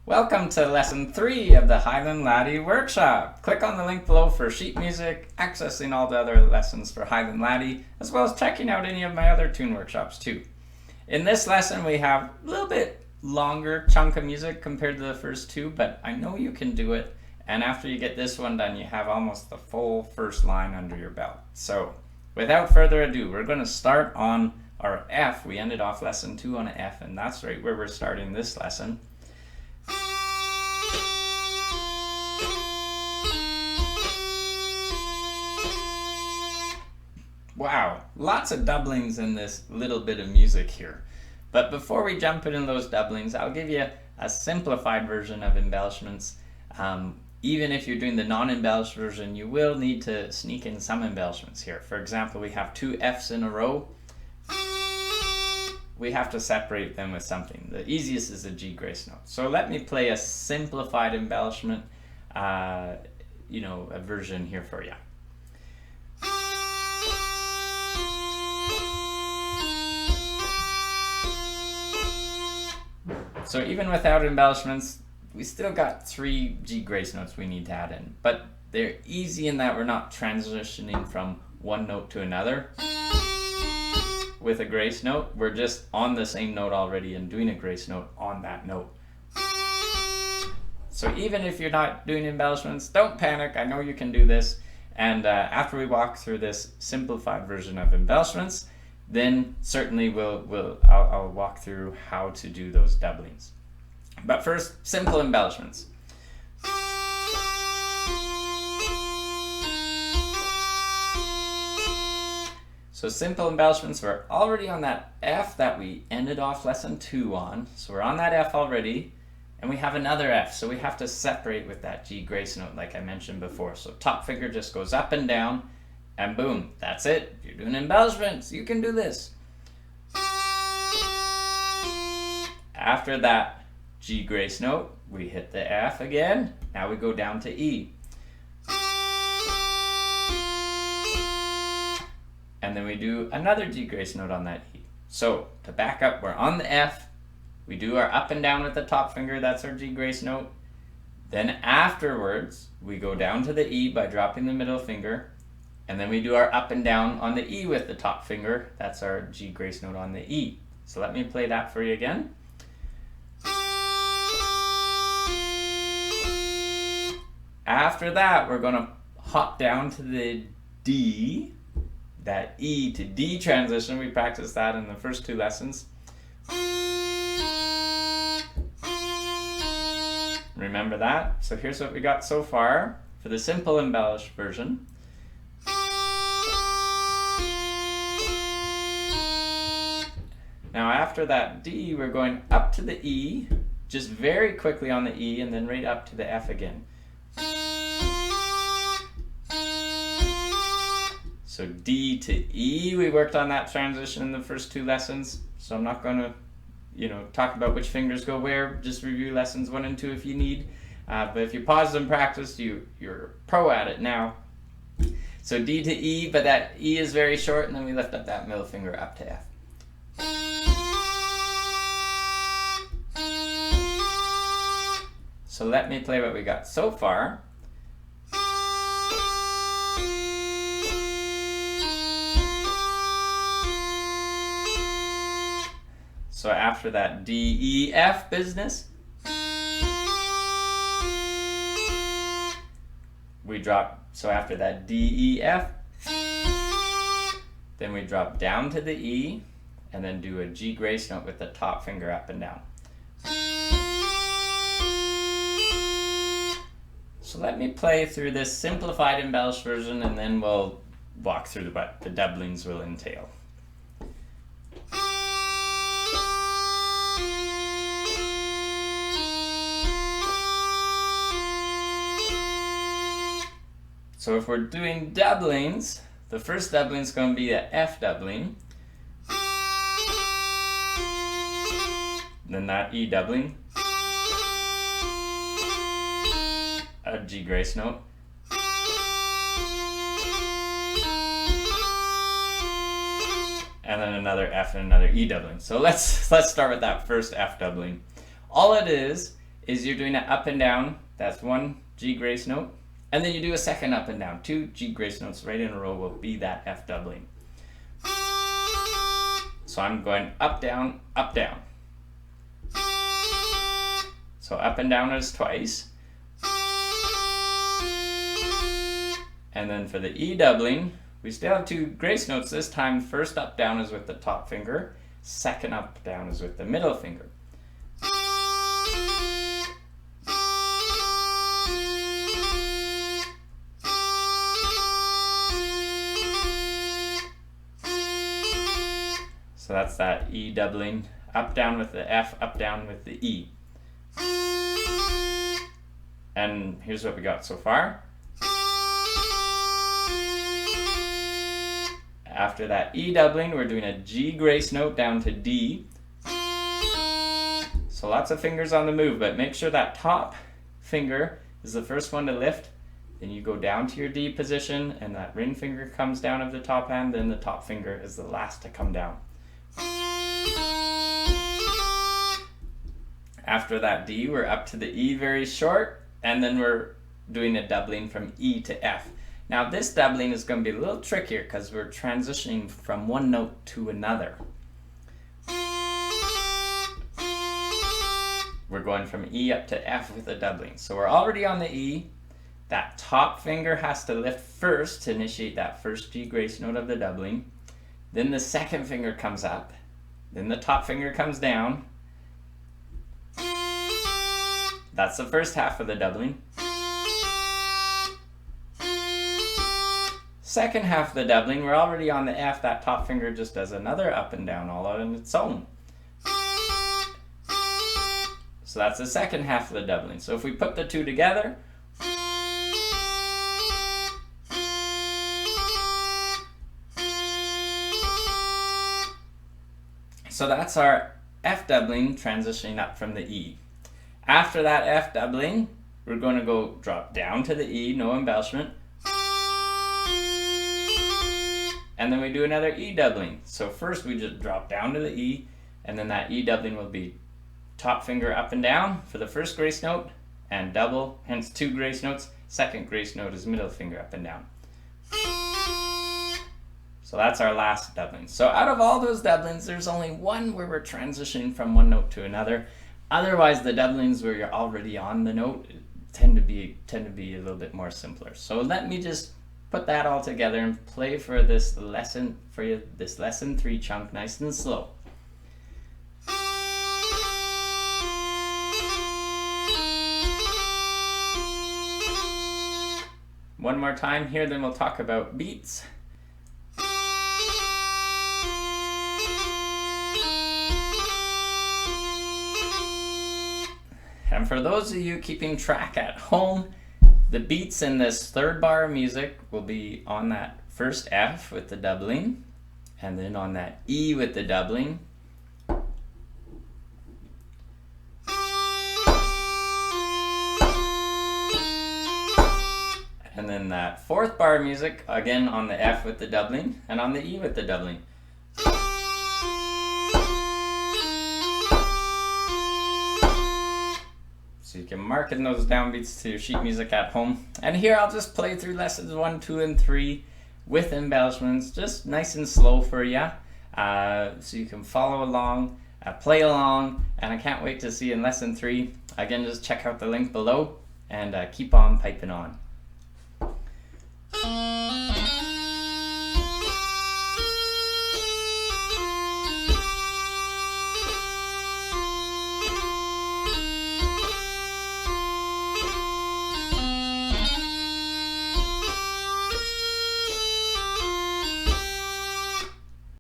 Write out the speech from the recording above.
Welcome to Lesson 3 of the Highland Laddie workshop. Click on the link below for sheet music, accessing all the other lessons for Highland Laddie, as well as checking out any of my other tune workshops too. In this lesson we have a little bit longer chunk of music compared to the first two, but I know you can do it, and after you get this one done you have almost the full first line under your belt. So without further ado, we're going to start on our F. We ended off lesson 2 on an F, and that's right where we're starting this lesson. Wow, lots of doublings in this little bit of music here. But before we jump into those doublings, I'll give you a simplified version of embellishments. Even if you're doing the non-embellished version, you will need to sneak in some embellishments here. For example, we have 2 Fs in a row. We have to separate them with something. The easiest is a G grace note. So let me play a simplified embellishment, a version here for you. So even without embellishments, we still got 3 G grace notes we need to add in. But they're easy in that we're not transitioning from one note to another. With a grace note, we're just on the same note already and doing a grace note on that note. So even if you're not doing embellishments, don't panic. I know you can do this. And after we walk through this simplified version of embellishments, then certainly I'll walk through how to do those doublings. But first, simple embellishments. So simple embellishments, we're already on that F that we ended off lesson 2 on. So we're on that F already, and we have another F. So we have to separate with that G grace note like I mentioned before. So top finger just goes up and down, and boom, that's it. If you're doing embellishments, you can do this. After that G grace note, we hit the F again. Now we go down to E. And then we do another G grace note on that E. So to back up, we're on the F. We do our up and down with the top finger. That's our G grace note. Then afterwards, we go down to the E by dropping the middle finger. And then we do our up and down on the E with the top finger. That's our G grace note on the E. So let me play that for you again. After that, we're going to hop down to the D. That E to D transition, we practiced that in the first 2 lessons. Remember that? So here's what we got so far for the simple embellished version. Now after that D, we're going up to the E, just very quickly on the E, and then right up to the F again. So D to E, we worked on that transition in the first 2 lessons. So I'm not going to, talk about which fingers go where. Just review lessons 1 and 2 if you need. But if you pause and practice, you're pro at it now. So D to E, but that E is very short, and then we lift up that middle finger up to F. So let me play what we got so far. So after that D, E, F business, we drop, so after that D, E, F, then we drop down to the E, and then do a G grace note with the top finger up and down. So let me play through this simplified embellished version, and then we'll walk through what the doublings will entail. So if we're doing doublings, the first doubling is going to be the F doubling. Then that E doubling. A G grace note. And then another F and another E doubling. So let's start with that first F doubling. All it is is you're doing it up and down. That's one G grace note. And then you do a second up and down. 2 G grace notes right in a row will be that F doubling. So I'm going up, down, up, down. So up and down is twice. And then for the E doubling, we still have 2 grace notes. This time, first up, down is with the top finger. Second up, down is with the middle finger. So that's that E doubling, up, down with the F, up, down with the E. And here's what we got so far. After that E doubling, we're doing a G grace note down to D. So lots of fingers on the move, but make sure that top finger is the first one to lift. Then you go down to your D position, and that ring finger comes down of the top hand, then the top finger is the last to come down. After that D, we're up to the E very short, and then we're doing a doubling from E to F. Now this doubling is going to be a little trickier because we're transitioning from one note to another. We're going from E up to F with a doubling. So we're already on the E. That top finger has to lift first to initiate that first G grace note of the doubling. Then the second finger comes up. Then the top finger comes down. That's the first half of the doubling. Second half of the doubling, we're already on the F. That top finger just does another up and down all on its own. So that's the second half of the doubling. So if we put the two together, so that's our F doubling transitioning up from the E. After that F doubling, we're going to go drop down to the E, no embellishment. And then we do another E doubling. So first we just drop down to the E, and then that E doubling will be top finger up and down for the first grace note, and double, hence 2 grace notes. Second grace note is middle finger up and down. So that's our last doubling. So out of all those doublings, there's only one where we're transitioning from one note to another. Otherwise, the doublings where you're already on the note tend to be a little bit more simpler. So let me just put that all together and play for this lesson for you, this lesson 3 chunk, nice and slow. One more time here, then we'll talk about beats. And for those of you keeping track at home, the beats in this third bar of music will be on that first F with the doubling, and then on that E with the doubling. And then that fourth bar of music, again on the F with the doubling, and on the E with the doubling. So you can mark in those downbeats to your sheet music at home. And here I'll just play through lessons 1, 2, and 3 with embellishments, just nice and slow for you, so you can follow along, play along, and I can't wait to see you in lesson 3. Again, just check out the link below, and keep on piping on.